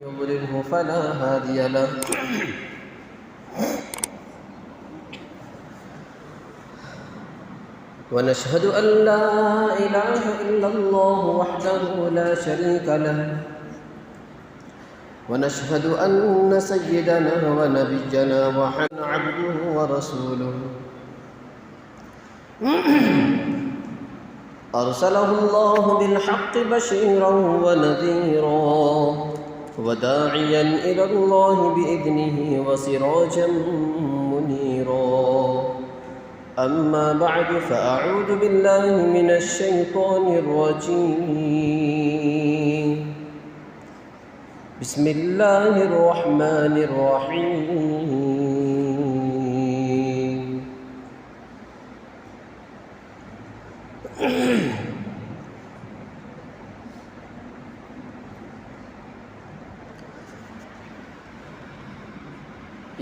يضلله فلا هادي له ونشهد أن لا إله إلا الله وحده لا شريك له ونشهد أن سيدنا ونبينا وحبيبنا عبده ورسوله أرسله الله بالحق بشيرا ونذيرا وداعيا إلى الله بإذنه وسراجا منيرا أما بعد فأعوذ بالله من الشيطان الرجيم بسم الله الرحمن الرحيم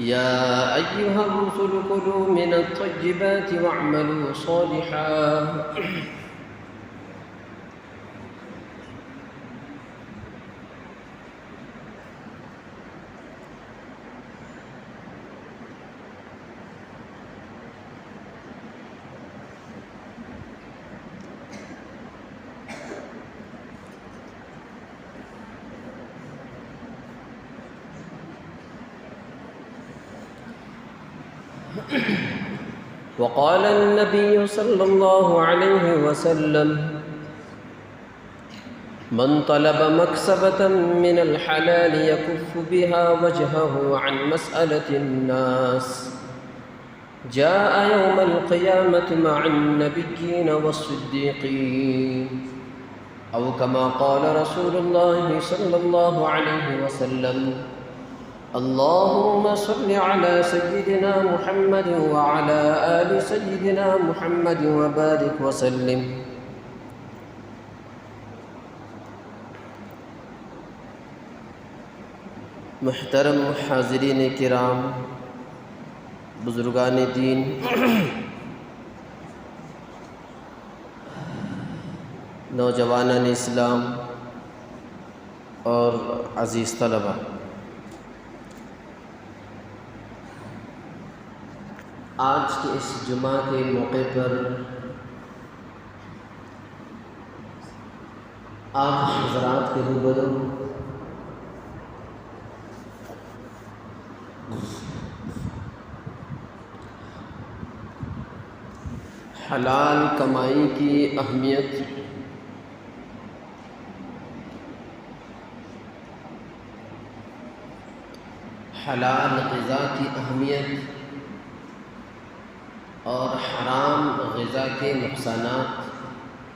يا أيها الرسل كلوا من الطيبات واعملوا صالحا وقال النبي صلى الله عليه وسلم من طلب مكسبة من الحلال يكف بها وجهه عن مسألة الناس جاء يوم القيامة مع النبيين والصديقين أو كما قال رسول الله صلى الله عليه وسلم اللهم صل على سيدنا محمد وعلى آل سيدنا محمد وبارك وسلم محترم حاضرین کرام، بزرگان دین، نوجوانان اسلام اور عزیز طلبہ، آج کے اس جمعہ کے موقع پر آپ حضرات کے روبرو حلال کمائی کی اہمیت، حلال غذا کی اہمیت اور حرام غذا کے نقصانات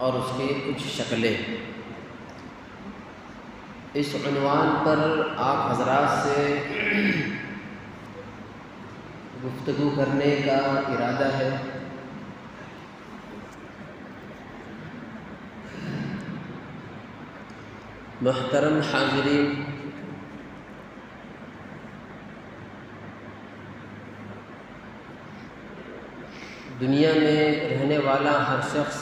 اور اس کے کچھ شکلیں، اس عنوان پر آپ حضرات سے گفتگو کرنے کا ارادہ ہے۔ محترم حاضرین، دنیا میں رہنے والا ہر شخص،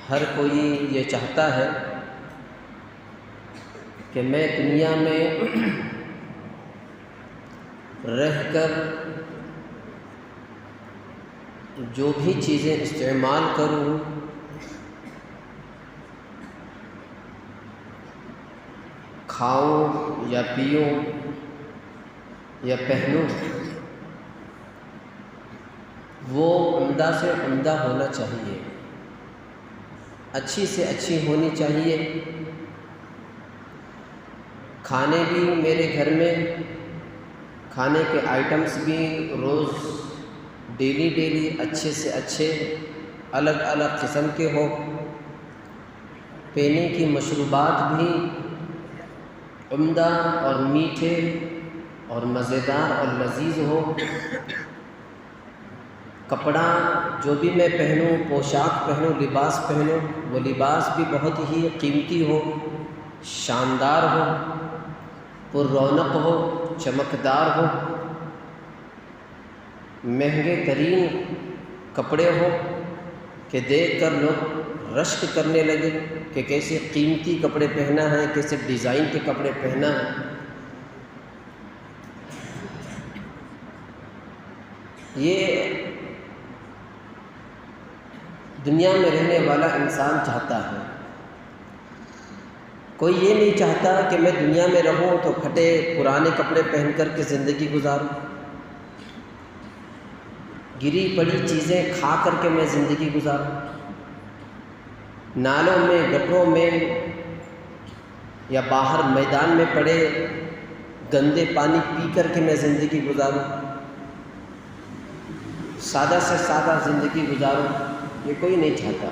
ہر کوئی یہ چاہتا ہے کہ میں دنیا میں رہ کر جو بھی چیزیں استعمال کروں کھاؤں یا پیوں یا پہنوں، وہ عمدہ سے عمدہ ہونا چاہیے، اچھی سے اچھی ہونی چاہیے۔ کھانے بھی میرے گھر میں کھانے کے آئٹمس بھی روز ڈیلی اچھے سے اچھے الگ الگ قسم کے ہو، پینے کی مشروبات بھی عمدہ اور میٹھے اور مزیدار اور لذیذ ہو، کپڑا جو بھی میں پہنوں، پوشاک پہنوں، لباس پہنوں، وہ لباس بھی بہت ہی قیمتی ہو، شاندار ہو، پر رونق ہو، چمکدار ہو، مہنگے ترین کپڑے ہو کہ کہ دیکھ کر لوگ رشک کرنے لگے کہ کیسے قیمتی کپڑے پہنا ہے، کیسے ڈیزائن کے کپڑے پہنا ہے۔ یہ دنیا میں رہنے والا انسان چاہتا ہے، کوئی یہ نہیں چاہتا کہ میں دنیا میں رہوں تو پھٹے پرانے کپڑے پہن کر کے زندگی گزاروں، گری پڑی چیزیں کھا کر کے میں زندگی گزاروں، نالوں میں گٹروں میں یا باہر میدان میں پڑے گندے پانی پی کر کے میں زندگی گزاروں، سادہ سے سادہ زندگی گزاروں، یہ کوئی نہیں چاہتا۔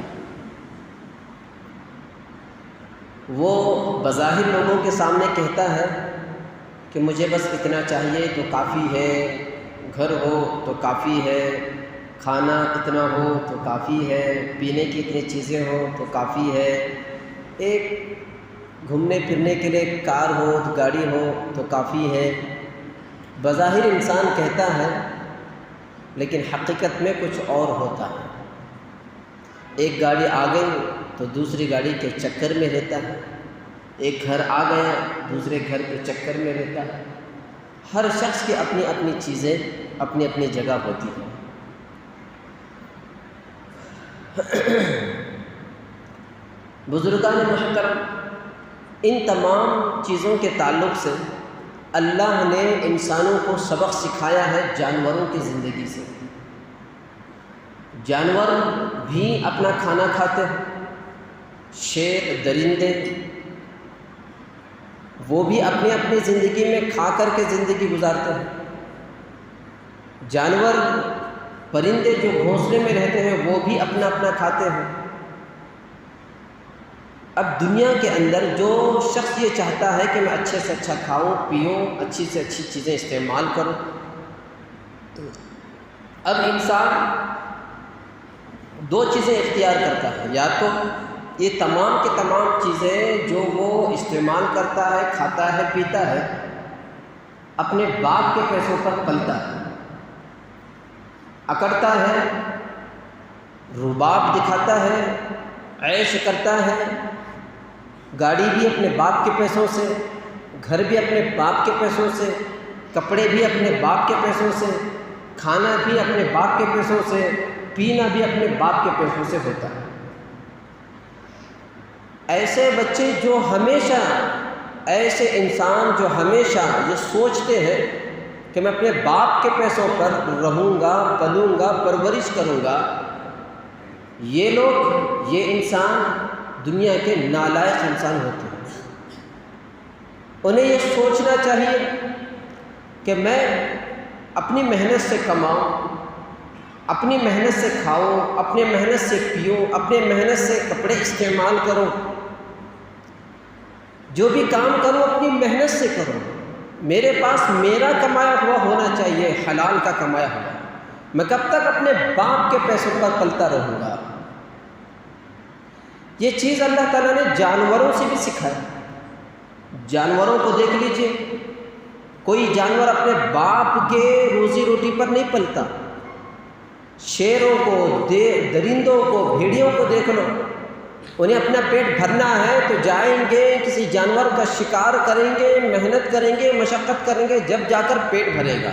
وہ بظاہر لوگوں کے سامنے کہتا ہے کہ مجھے بس اتنا چاہیے تو کافی ہے، گھر ہو تو کافی ہے، کھانا اتنا ہو تو کافی ہے، پینے کی اتنی چیزیں ہوں تو کافی ہے، ایک گھومنے پھرنے کے لیے کار ہو تو گاڑی ہو تو کافی ہے۔ بظاہر انسان کہتا ہے لیکن حقیقت میں کچھ اور ہوتا ہے۔ ایک گاڑی آ گئی تو دوسری گاڑی کے چکر میں رہتا ہے، ایک گھر آ گیا دوسرے گھر کے چکر میں رہتا ہے۔ ہر شخص کی اپنی اپنی چیزیں اپنی اپنی جگہ ہوتی ہیں۔ بزرگان محترم، ان تمام چیزوں کے تعلق سے اللہ نے انسانوں کو سبق سکھایا ہے جانوروں کی زندگی سے۔ جانور بھی اپنا کھانا کھاتے ہیں، شیر، درندے، وہ بھی اپنی اپنی زندگی میں کھا کر کے زندگی گزارتے ہیں۔ جانور، پرندے جو گھونسلے میں رہتے ہیں وہ بھی اپنا اپنا کھاتے ہیں۔ اب دنیا کے اندر جو شخص یہ چاہتا ہے کہ میں اچھے سے اچھا کھاؤں پیوں، اچھی سے اچھی چیزیں استعمال کروں، اب انسان دو چیزیں اختیار کرتا ہے، یا تو یہ تمام کے تمام چیزیں جو وہ استعمال کرتا ہے، کھاتا ہے، پیتا ہے، اپنے باپ کے پیسوں پر پلتا ہے، اکڑتا ہے، رباب دکھاتا ہے، عیش کرتا ہے، گاڑی بھی اپنے باپ کے پیسوں سے، گھر بھی اپنے باپ کے پیسوں سے، کپڑے بھی اپنے باپ کے پیسوں سے، کھانا بھی اپنے باپ کے پیسوں سے، پینا بھی اپنے باپ کے پیسوں سے ہوتا ہے۔ ایسے بچے جو ہمیشہ، ایسے انسان جو ہمیشہ یہ سوچتے ہیں کہ میں اپنے باپ کے پیسوں پر رہوں گا، پلوں گا، پرورش کروں گا، یہ لوگ، یہ انسان دنیا کے نالائق انسان ہوتے ہیں۔ انہیں یہ سوچنا چاہیے کہ میں اپنی محنت سے کماؤں، اپنی محنت سے کھاؤں، اپنی محنت سے پیوں، اپنی محنت سے کپڑے استعمال کروں، جو بھی کام کروں اپنی محنت سے کروں، میرے پاس میرا کمایا ہوا ہونا چاہیے، حلال کا کمایا ہوا۔ میں کب تک اپنے باپ کے پیسوں پر پلتا رہوں گا؟ یہ چیز اللہ تعالیٰ نے جانوروں سے بھی سکھائی۔ جانوروں کو دیکھ لیجئے، کوئی جانور اپنے باپ کے روزی روٹی پر نہیں پلتا۔ شیروں کو، درندوں کو، بھیڑیوں کو دیکھ لو، انہیں اپنا پیٹ بھرنا ہے تو جائیں گے، کسی جانور کا شکار کریں گے، محنت کریں گے، مشقت کریں گے، جب جا کر پیٹ بھرے گا۔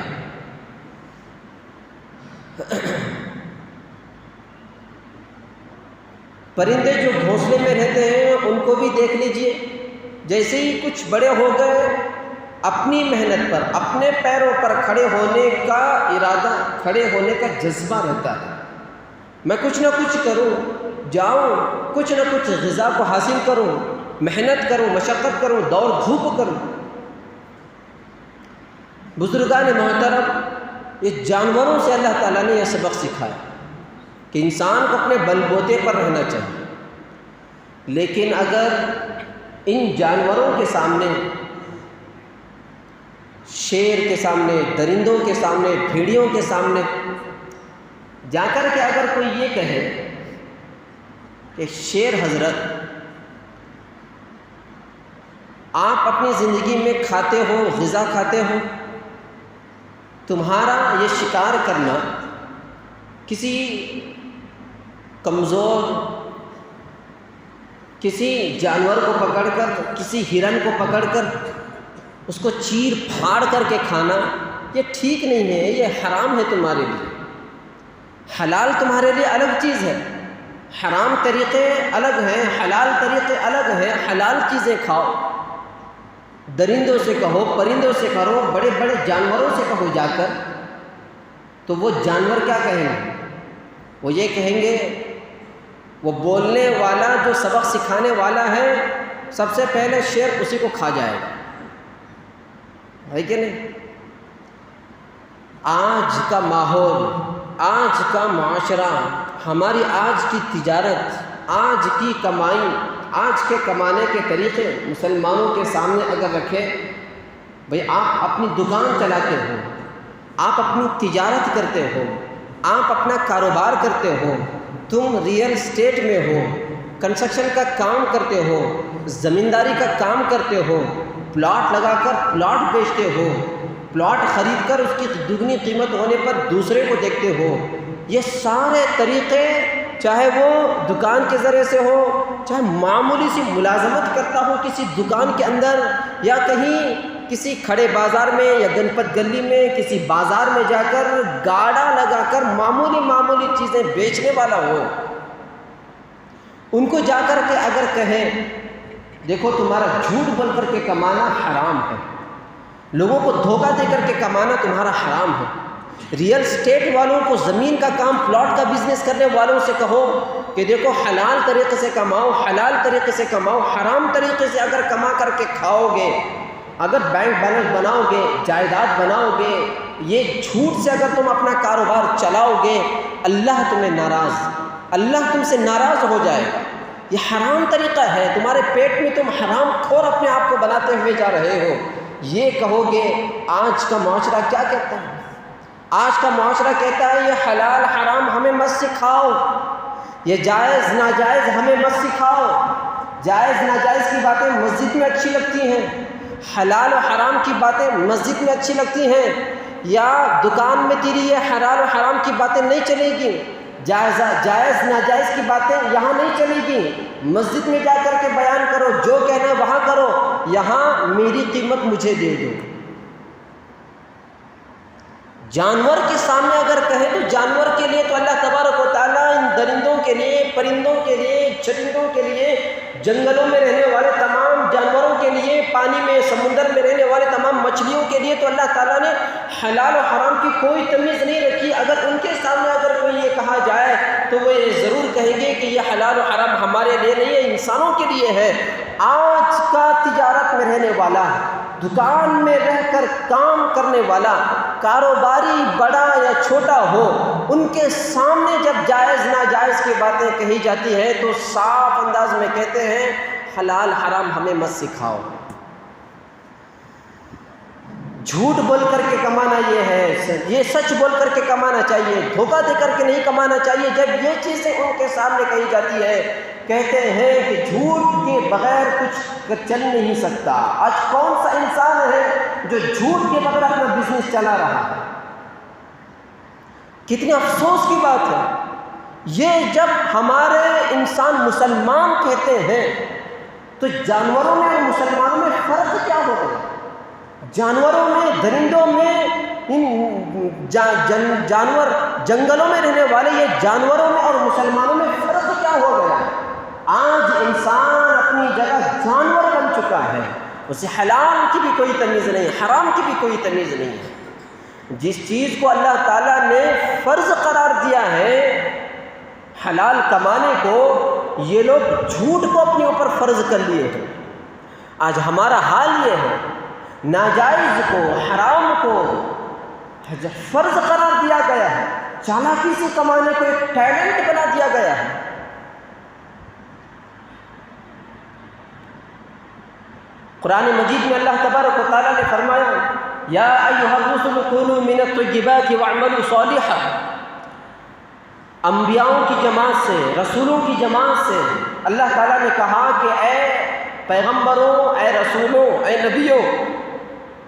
پرندے جو گھونسلے میں رہتے ہیں ان کو بھی دیکھ لیجئے، جیسے ہی کچھ بڑے ہو گئے، اپنی محنت پر، اپنے پیروں پر کھڑے ہونے کا ارادہ، کھڑے ہونے کا جذبہ رہتا ہے۔ میں کچھ نہ کچھ کروں، جاؤں، کچھ نہ کچھ غذا کو حاصل کروں، محنت کروں، مشقت کروں، دوڑ دھوپ کروں۔ بزرگان محترم، یہ جانوروں سے اللہ تعالیٰ نے یہ سبق سکھایا کہ انسان کو اپنے بل بوتے پر رہنا چاہیے، لیکن اگر ان جانوروں کے سامنے، شیر کے سامنے، درندوں کے سامنے، بھیڑیوں کے سامنے جا کر کے اگر کوئی یہ کہے کہ شیر حضرت آپ اپنی زندگی میں کھاتے ہو، غذا کھاتے ہو، تمہارا یہ شکار کرنا کسی کمزور کسی جانور کو پکڑ کر، کسی ہرن کو پکڑ کر اس کو چیر پھاڑ کر کے کھانا، یہ ٹھیک نہیں ہے، یہ حرام ہے تمہارے لیے۔ حلال تمہارے لیے الگ چیز ہے، حرام طریقے الگ ہیں، حلال طریقے الگ ہیں۔ حلال چیزیں کھاؤ، درندوں سے کہو، پرندوں سے کرو، بڑے بڑے جانوروں سے کہو جا کر، تو وہ جانور کیا کہیں گے؟ وہ یہ کہیں گے، وہ بولنے والا جو سبق سکھانے والا ہے، سب سے پہلے شیر اسی کو کھا جائے گا، ہے کہ نہیں؟ آج کا ماحول، آج کا معاشرہ، ہماری آج کی تجارت، آج کی کمائی، آج کے کمانے کے طریقے مسلمانوں کے سامنے اگر رکھے، بھئی آپ اپنی دکان چلاتے ہو، آپ اپنی تجارت کرتے ہو، آپ اپنا کاروبار کرتے ہو، تم ریئل اسٹیٹ میں ہو، کنسٹرکشن کا کام کرتے ہو، زمینداری کا کام کرتے ہو، پلاٹ لگا کر پلاٹ بیچتے ہو، پلاٹ خرید کر اس کی دگنی قیمت ہونے پر دوسرے کو دیکھتے ہو، یہ سارے طریقے چاہے وہ دکان کے ذریعے سے ہو، چاہے معمولی سی ملازمت کرتا ہو کسی دکان کے اندر، یا کہیں کسی کھڑے بازار میں یا گنپت گلی میں کسی بازار میں جا کر گاڑا لگا کر معمولی چیزیں بیچنے والا ہو، ان کو جا کر کے اگر کہیں دیکھو تمہارا جھوٹ بول کر کے کمانا حرام ہے، لوگوں کو دھوکہ دے کر کے کمانا تمہارا حرام ہے، ریئل اسٹیٹ والوں کو، زمین کا کام، پلاٹ کا بزنس کرنے والوں سے کہو کہ دیکھو حلال طریقے سے کماؤ، حلال طریقے سے کماؤ، حرام طریقے سے اگر کما کر کے کھاؤ گے، اگر بینک بیلنس بناؤ گے، جائیداد بناؤ گے، یہ جھوٹ سے اگر تم اپنا کاروبار چلاؤ گے، اللہ تمہیں ناراض، اللہ تم سے ناراض ہو جائے گا۔ یہ حرام طریقہ ہے، تمہارے پیٹ میں تم حرام خور اپنے آپ کو بناتے ہوئے جا رہے ہو۔ یہ کہو گے، آج کا معاشرہ کیا کہتا ہے؟ آج کا معاشرہ کہتا ہے یہ حلال حرام ہمیں مت سکھاؤ، یہ جائز ناجائز ہمیں مت سکھاؤ، جائز ناجائز کی باتیں مسجد میں اچھی لگتی ہیں، حلال و حرام کی باتیں مسجد میں اچھی لگتی ہیں، یا دکان میں تیری یہ حلال و حرام کی باتیں نہیں چلے گی، جائز ناجائز کی باتیں یہاں نہیں چلے گی، مسجد میں جا کر کے بیان کرو، جو کہنا وہاں کرو، یہاں میری قیمت مجھے دے دو۔ جانور کے سامنے اگر کہیں تو جانور کے لیے تو اللہ تبارک و تعالیٰ ان درندوں کے لیے، پرندوں کے لیے، چرندوں کے لیے، جنگلوں میں رہنے والے تمام جانوروں کے لیے، پانی میں سمندر میں رہنے والے تمام مچھلیوں کے لیے تو اللہ تعالیٰ نے حلال و حرام کی کوئی تمیز نہیں رکھی۔ اگر ان کے سامنے اگر کوئی یہ کہا جائے تو وہ یہ ضرور کہیں گے کہ یہ حلال و حرام ہمارے لیے نہیں ہے، انسانوں کے لیے ہے۔ آج کا تجارت میں رہنے والا، دکان میں رہ کر کام کرنے والا، کاروباری بڑا یا چھوٹا ہو، ان کے سامنے جب جائز ناجائز کی باتیں کہی جاتی ہیں تو صاف انداز میں کہتے ہیں حلال حرام ہمیں مت سکھاؤ۔ جھوٹ بول کر کے کمانا یہ ہے، یہ سچ بول کر کے کمانا چاہیے، دھوکہ دے کر کے نہیں کمانا چاہیے۔ جب یہ چیزیں ان کے سامنے کہی جاتی ہے، کہتے ہیں کہ جھوٹ کے بغیر کچھ چل نہیں سکتا۔ آج کون سا انسان ہے جو جھوٹ کے بغیر اپنا بزنس چلا رہا ہے؟ کتنے افسوس کی بات ہے۔ یہ جب ہمارے انسان مسلمان کہتے ہیں تو جانوروں میں اور مسلمانوں میں فرق کیا ہو گیا؟ جانوروں میں، درندوں میں، جانور جنگلوں میں رہنے والے یہ جانوروں میں اور مسلمانوں میں فرق کیا ہو گیا؟ آج انسان اپنی جگہ جانور بن چکا ہے، اسے حلال کی بھی کوئی تمیز نہیں، حرام کی بھی کوئی تمیز نہیں ہے۔ جس چیز کو اللہ تعالیٰ نے فرض قرار دیا ہے حلال کمانے کو، یہ لوگ جھوٹ کو اپنے اوپر فرض کر لیے ہیں۔ آج ہمارا حال یہ ہے، ناجائز کو، حرام کو فرض قرار دیا گیا ہے، چالاکی سے کمانے کو ایک ٹیلنٹ بنا دیا گیا ہے۔ قرآن مجید میں اللہ تبارک و تعالیٰ نے فرمایا یا ایھا الرسل کلوا من الطیبات واعملوا صالحا۔ انبیاؤں کی جماعت سے، رسولوں کی جماعت سے اللہ تعالیٰ نے کہا کہ اے پیغمبروں، اے رسولوں، اے نبیوں،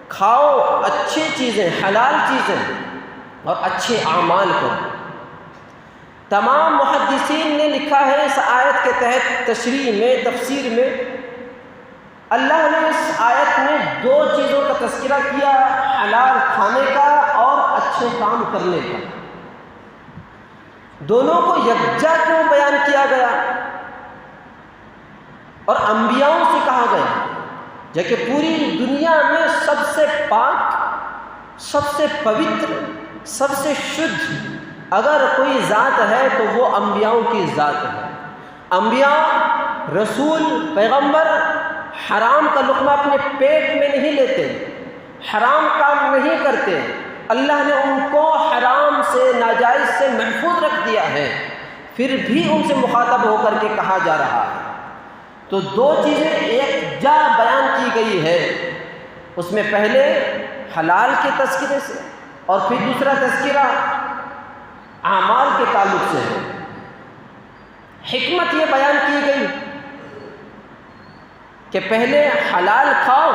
کھاؤ اچھی چیزیں، حلال چیزیں اور اچھے اعمال کرو تمام محدثین نے لکھا ہے اس آیت کے تحت تشریح میں، تفسیر میں، اللہ نے اس آیت میں دو چیزوں کا تذکرہ کیا، حلال کھانے کا اور اچھے کام کرنے کا۔ دونوں کو یکجا کیوں بیان کیا گیا اور انبیاؤں سے کہا گیا، جبکہ پوری دنیا میں سب سے پاک، سب سے پوتر، سب سے شدھ اگر کوئی ذات ہے تو وہ انبیاؤں کی ذات ہے۔ انبیاء، رسول، پیغمبر حرام کا لقمہ اپنے پیٹ میں نہیں لیتے، حرام کام نہیں کرتے، اللہ نے ان کو حرام سے، ناجائز سے محفوظ رکھ دیا ہے، پھر بھی ان سے مخاطب ہو کر کے کہا جا رہا ہے۔ تو دو چیزیں ایک جا بیان کی گئی ہے، اس میں پہلے حلال کے تذکرے سے اور پھر دوسرا تذکرہ اعمال کے تعلق سے ہے۔ حکمت یہ بیان کی گئی کہ پہلے حلال کھاؤ،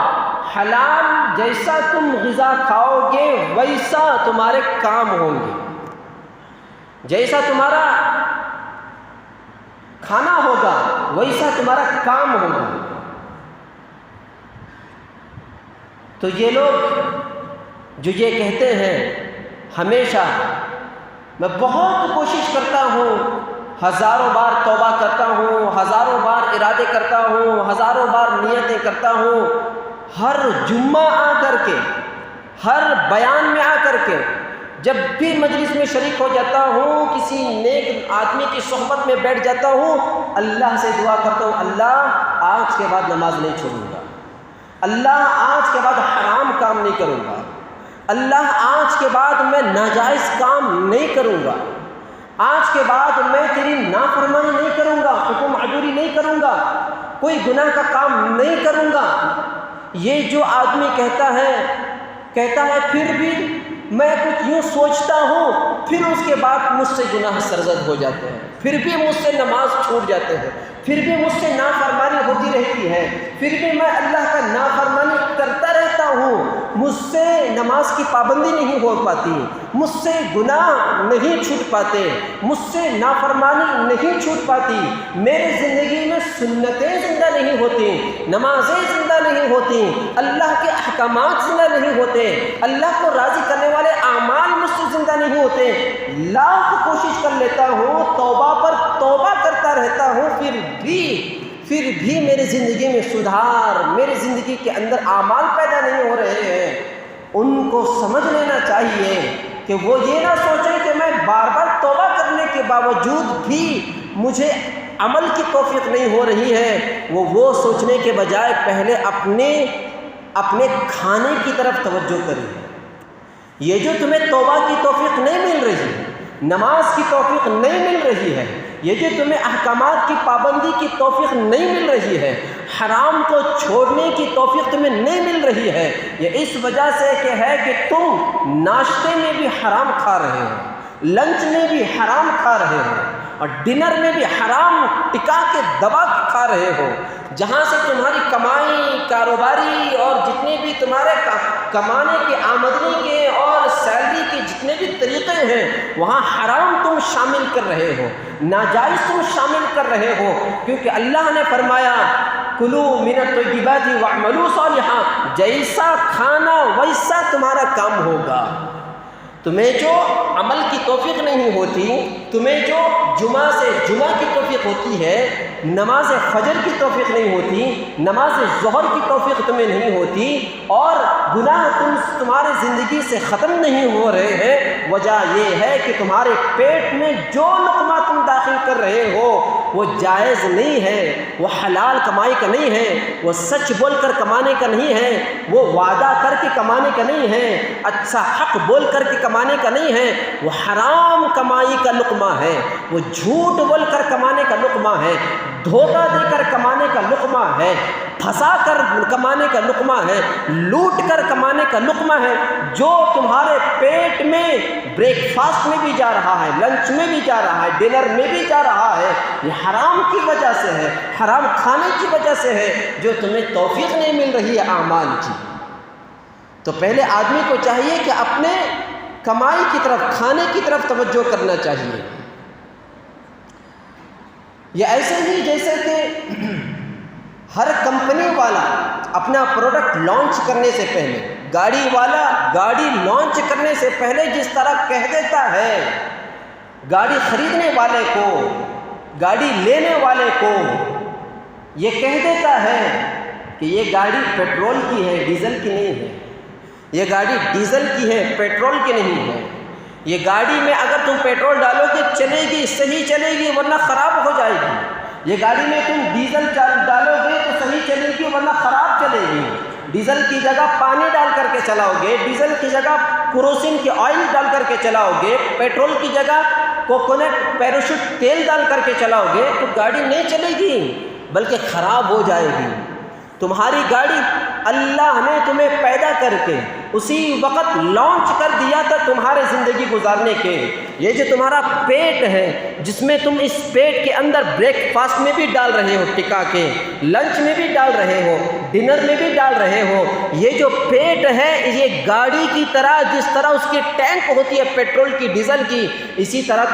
حلال جیسا تم غذا کھاؤ گے ویسا تمہارے کام ہوں گے، جیسا تمہارا کھانا ہوگا ویسا تمہارا کام ہوگا۔ تو یہ لوگ جو یہ کہتے ہیں، ہمیشہ میں بہت کوشش کرتا ہوں، ہزاروں بار توبہ کرتا ہوں، ہزاروں بار ارادے کرتا ہوں، ہزاروں بار نیتیں کرتا ہوں، ہر جمعہ آ کر کے، ہر بیان میں آ کر کے، جب بھی مجلس میں شریک ہو جاتا ہوں، کسی نیک آدمی کی صحبت میں بیٹھ جاتا ہوں، اللہ سے دعا کرتا ہوں، اللہ آج کے بعد نماز نہیں چھوڑوں گا، اللہ آج کے بعد حرام کام نہیں کروں گا، اللہ آج کے بعد میں ناجائز کام نہیں کروں گا، آج کے بعد میں تیری نافرمانی نہیں کروں گا، حکم عدولی نہیں کروں گا، کوئی گناہ کا کام نہیں کروں گا۔ یہ جو آدمی کہتا ہے پھر بھی میں کچھ یوں سوچتا ہوں، پھر اس کے بعد مجھ سے گناہ سرزد ہو جاتے ہیں، پھر بھی مجھ سے نماز چھوٹ جاتے ہیں، پھر بھی مجھ سے نافرمانی ہوتی رہتی ہے، پھر بھی میں اللہ کا نافرمانی کرتا رہتا ہوں، مجھ سے نماز کی پابندی نہیں ہو پاتی، مجھ سے گناہ نہیں چھوٹ پاتے، مجھ سے نافرمانی نہیں چھوٹ پاتی، میرے زندگی میں سنتیں زندہ نہیں ہوتی، نمازیں زندہ نہیں ہوتی، اللہ کے احکامات زندہ نہیں ہوتے، اللہ کو راضی کرنے والے اعمال مجھ سے زندہ نہیں ہوتے، لاکھ کوشش کر لیتا ہوں، توبہ پر توبہ کرتا رہتا ہوں، پھر بھی میری زندگی میں سدھار، میری زندگی کے اندر اعمال پیدا نہیں ہو رہے ہیں۔ ان کو سمجھ لینا چاہیے کہ وہ یہ نہ سوچیں کہ میں بار بار توبہ کرنے کے باوجود بھی مجھے عمل کی توفیق نہیں ہو رہی ہے، وہ سوچنے کے بجائے پہلے اپنے کھانے کی طرف توجہ کریں۔ یہ جو تمہیں توبہ کی توفیق نہیں مل رہی، نماز کی توفیق نہیں مل رہی ہے، یہ جو تمہیں احکامات کی پابندی کی توفیق نہیں مل رہی ہے، حرام کو چھوڑنے کی توفیق تمہیں نہیں مل رہی ہے، یہ اس وجہ سے کہ تم ناشتے میں بھی حرام کھا رہے ہو، لنچ میں بھی حرام کھا رہے ہو، اور ڈنر میں بھی حرام ٹکا کے دبا کے کھا رہے ہو، جہاں سے تمہاری کمائی، کاروباری اور جتنے بھی تمہارے کمانے کے، آمدنی کے اور سیلری کے جتنے بھی طریقے ہیں، وہاں حرام تم شامل کر رہے ہو، ناجائز تم شامل کر رہے ہو، کیونکہ اللہ نے فرمایا کلوا من الطیبات واعملوا صالحا، جیسا کھانا ویسا تمہارا کام ہوگا۔ تمہیں جو عمل کی توفیق نہیں ہوتی، تمہیں جو جمعہ سے جمعہ کی توفیق ہوتی ہے، نماز فجر کی توفیق نہیں ہوتی، نماز ظہر کی توفیق تمہیں نہیں ہوتی، اور گناہ تمہارے زندگی سے ختم نہیں ہو رہے ہیں، وجہ یہ ہے کہ تمہارے پیٹ میں جو لقمہ تم داخل کر رہے ہو وہ جائز نہیں ہے، وہ حلال کمائی کا نہیں ہے، وہ سچ بول کر کمانے کا نہیں ہے، وہ وعدہ کر کے کمانے کا نہیں ہے، اچھا حق بول کر کے کمانے کا نہیں ہے، وہ حرام کمائی کا لقمہ ہے، وہ جھوٹ بول کر کمانے کا لقمہ ہے، دھوکہ دے کر کمانے کا لقمہ ہے، پھنسا کر کمانے کا لقمہ ہے، لوٹ کر کمانے کا لقمہ ہے، جو تمہارے پیٹ میں بریک فاسٹ میں بھی جا رہا ہے، لنچ میں بھی جا رہا ہے، ڈنر میں بھی جا رہا ہے، یہ حرام کی وجہ سے ہے، حرام کھانے کی وجہ سے ہے، جو تمہیں توفیق نہیں مل رہی ہے اعمال کی۔ تو پہلے آدمی کو چاہیے کہ اپنے کمائی کی طرف، کھانے کی طرف توجہ کرنا چاہیے، یہ ایسے ہی جیسے کہ ہر کمپنی والا اپنا پروڈکٹ لانچ کرنے سے پہلے، گاڑی والا گاڑی لانچ کرنے سے پہلے جس طرح کہہ دیتا ہے گاڑی خریدنے والے کو، گاڑی لینے والے کو، یہ کہہ دیتا ہے کہ یہ گاڑی پیٹرول کی ہے، ڈیزل کی نہیں ہے، یہ گاڑی ڈیزل کی ہے، پیٹرول کی نہیں ہے، یہ گاڑی میں اگر تم پیٹرول ڈالو گے چلے گی، صحیح چلے گی ورنہ خراب ہو جائے گی، یہ گاڑی میں تم ڈیزل ڈالو گے تو صحیح چلے گی ورنہ خراب چلے گی، ڈیزل کی جگہ پانی ڈال کر کے چلاؤ گے، ڈیزل کی جگہ کروسین کی آئل ڈال کر کے چلاؤ گے، پیٹرول کی جگہ کوکونٹ پیراشوٹ تیل ڈال کر کے چلاؤ گے تو گاڑی نہیں چلے گی بلکہ خراب ہو جائے گی۔ تمہاری گاڑی اللہ نے تمہیں پیدا کر کے اسی وقت لانچ کر دیا تھا تمہارے زندگی گزارنے کے۔ یہ جو تمہارا پیٹ ہے جس میں تم اس پیٹ کے اندر بریک فاسٹ میں بھی ڈال رہے ہو ٹکا کے، لنچ میں بھی ڈال رہے ہو، ڈنر میں بھی ڈال رہے ہو، یہ جو پیٹ ہے یہ گاڑی کی طرح، جس طرح اس کی ٹینک ہوتی ہے پیٹرول کی، ڈیزل کی، اسی طرح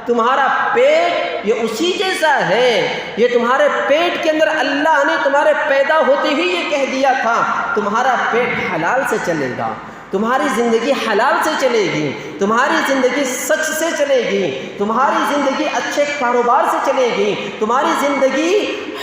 تمہارا پیٹ یہ اسی جیسا ہے۔ یہ تمہارے پیٹ کے اندر اللہ نے تمہارے پیدا ہوتے ہی یہ کہہ دیا تھا تمہارا پیٹ حلال سے چلے گا، تمہاری زندگی حلال سے چلے گی، تمہاری زندگی سچ سے چلے گی، تمہاری زندگی اچھے کاروبار سے چلے گی، تمہاری زندگی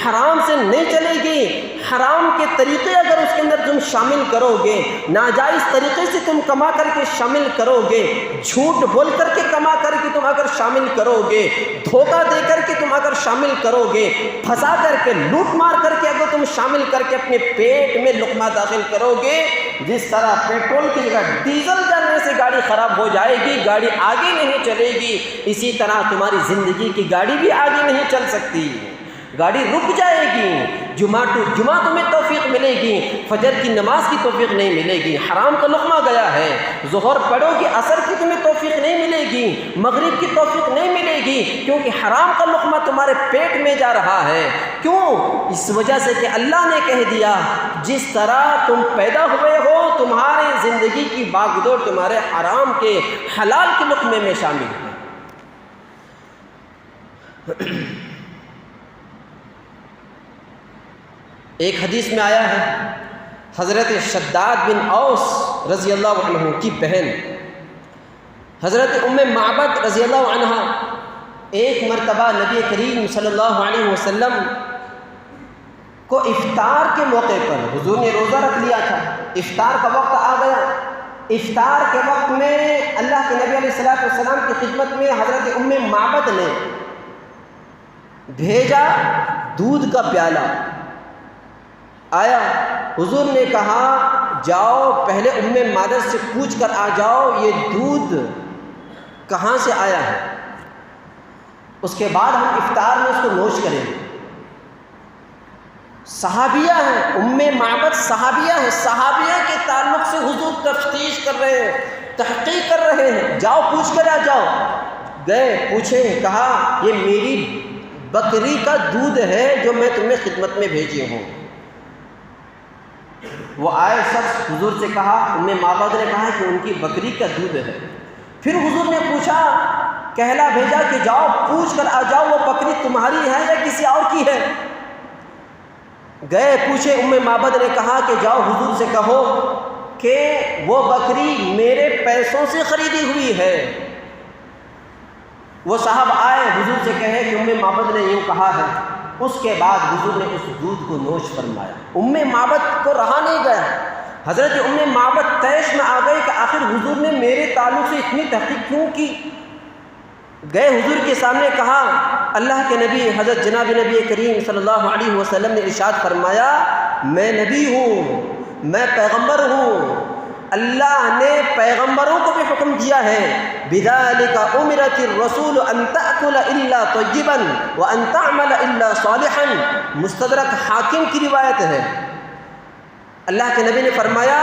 حرام سے نہیں چلے گی۔ حرام کے طریقے اگر اس کے اندر تم شامل کرو گے، ناجائز طریقے سے تم کما کر کے شامل کرو گے، جھوٹ بول کر کے کما کر کے تم اگر شامل کرو گے، دھوکہ دے کر کے تم اگر شامل کرو گے، پھنسا کر کے لوٹ مار کر کے اگر تم شامل کر کے اپنے پیٹ میں لقمہ داخل کرو گے، جس طرح پیٹرول کی جگہ ڈیزل ڈالنے سے گاڑی خراب ہو جائے گی، گاڑی آگے نہیں چلے گی، اسی طرح تمہاری زندگی کی گاڑی بھی آگے نہیں چل سکتی، گاڑی رک جائے گی۔ جمعہ تمہیں توفیق ملے گی، فجر کی نماز کی توفیق نہیں ملے گی، حرام کا لقمہ گیا ہے، ظہر پڑھو گی عصر کی تمہیں توفیق نہیں ملے گی، مغرب کی توفیق نہیں ملے گی، کیونکہ حرام کا لقمہ تمہارے پیٹ میں جا رہا ہے۔ کیوں؟ اس وجہ سے کہ اللہ نے کہہ دیا جس طرح تم پیدا ہوئے ہو تمہاری زندگی کی باغ دوڑ تمہارے حرام کے حلال کے لقمے میں شامل ہے۔ ایک حدیث میں آیا ہے حضرت شداد بن اوس رضی اللہ عنہ کی بہن حضرت ام معبد رضی اللہ عنہ ایک مرتبہ نبی کریم صلی اللہ علیہ وسلم کو افطار کے موقع پر، حضور نے روزہ رکھ لیا تھا، افطار کا وقت آ گیا، افطار کے وقت میں اللہ کے نبی علیہ السلام کی خدمت میں حضرت ام معبد نے بھیجا دودھ کا پیالہ آیا، حضور نے کہا جاؤ پہلے ام معبد سے پوچھ کر آ جاؤ یہ دودھ کہاں سے آیا ہے، اس کے بعد ہم افطار میں اس کو نوش کریں گے۔ صحابیہ ہیں، ام معبد صحابیہ ہیں، صحابیہ کے تعلق سے حضور تفتیش کر رہے ہیں، تحقیق کر رہے ہیں، جاؤ پوچھ کر آ جاؤ۔ گئے، پوچھے، کہا یہ میری بکری کا دودھ ہے جو میں تمہیں خدمت میں بھیجی ہوں۔ وہ آئے شخص حضور سے کہا، ام معبد نے کہا کہ ان کی بکری کا دودھ ہے۔ پھر حضور نے پوچھا، کہلا بھیجا کہ جاؤ پوچھ کر آ جاؤ وہ بکری تمہاری ہے یا کسی اور کی ہے۔ گئے، پوچھے، ام معبد نے کہا کہ جاؤ حضور سے کہو کہ وہ بکری میرے پیسوں سے خریدی ہوئی ہے۔ وہ صاحب آئے، حضور سے کہے کہ ام معبد نے یوں کہا ہے۔ اس کے بعد حضور نے اس دودھ کو نوش فرمایا۔ ام معبد کو رہا نہیں گیا، حضرت ام معبد طیش میں آ گئی کہ آخر حضور نے میرے تعلق سے اتنی تحقیق کیوں کی۔ گئے، حضور کے سامنے کہا، اللہ کے نبی حضرت جناب نبی کریم صلی اللہ علیہ وسلم نے ارشاد فرمایا، میں نبی ہوں، میں پیغمبر ہوں، اللہ نے پیغمبروں کو بھی حکم دیا ہے، بِذَلِكَ أُمِرَتِ الرَّسُولُ أَن تَأْكُلَ إِلَّا طَيِّبًا وَأَن تَعْمَلَ إِلَّا صَالِحًا۔ مستدرک حاکم کی روایت ہے، اللہ کے نبی نے فرمایا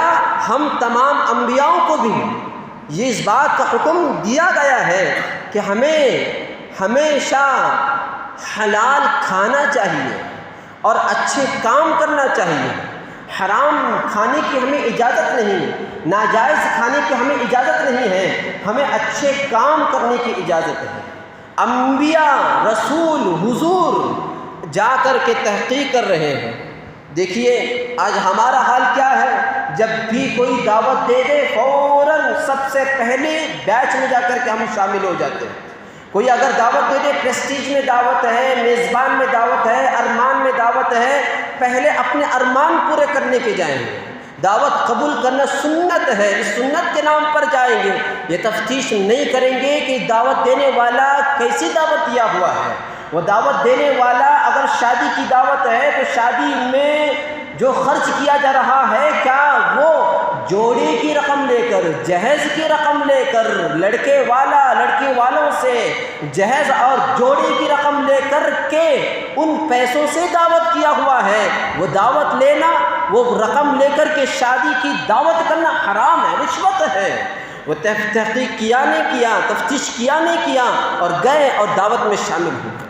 ہم تمام انبیاءوں کو بھی یہ اس بات کا حکم دیا گیا ہے کہ ہمیں ہمیشہ حلال کھانا چاہیے اور اچھے کام کرنا چاہیے، حرام کھانے کی ہمیں اجازت نہیں، ناجائز کھانے کی ہمیں اجازت نہیں ہے، ہمیں اچھے کام کرنے کی اجازت ہے۔ انبیاء، رسول، حضور جا کر کے تحقیق کر رہے ہیں۔ دیکھیے آج ہمارا حال کیا ہے، جب بھی کوئی دعوت دے دے فوراً سب سے پہلے بیچ میں جا کر کے ہم شامل ہو جاتے ہیں۔ کوئی اگر دعوت دے دے، پریسٹیج میں دعوت ہے، میزبان میں دعوت ہے، ارمان میں دعوت ہے، پہلے اپنے ارمان پورے کرنے کے جائیں گے۔ دعوت قبول کرنا سنت ہے، اس سنت کے نام پر جائیں گے، یہ تفتیش نہیں کریں گے کہ دعوت دینے والا کیسی دعوت دیا ہوا ہے۔ وہ دعوت دینے والا اگر شادی کی دعوت ہے تو شادی میں جو خرچ کیا جا رہا ہے، کیا وہ جوڑے کی رقم لے کر، جہیز کی رقم لے کر، لڑکے والا لڑکی والوں سے جہیز اور جوڑے کی رقم لے کر کے ان پیسوں سے دعوت کیا ہوا ہے؟ وہ دعوت لینا، وہ رقم لے کر کے شادی کی دعوت کرنا حرام ہے، رشوت ہے۔ وہ تحقیق کیا نہیں کیا، تفتیش کیا نہیں کیا اور گئے اور دعوت میں شامل ہوئے۔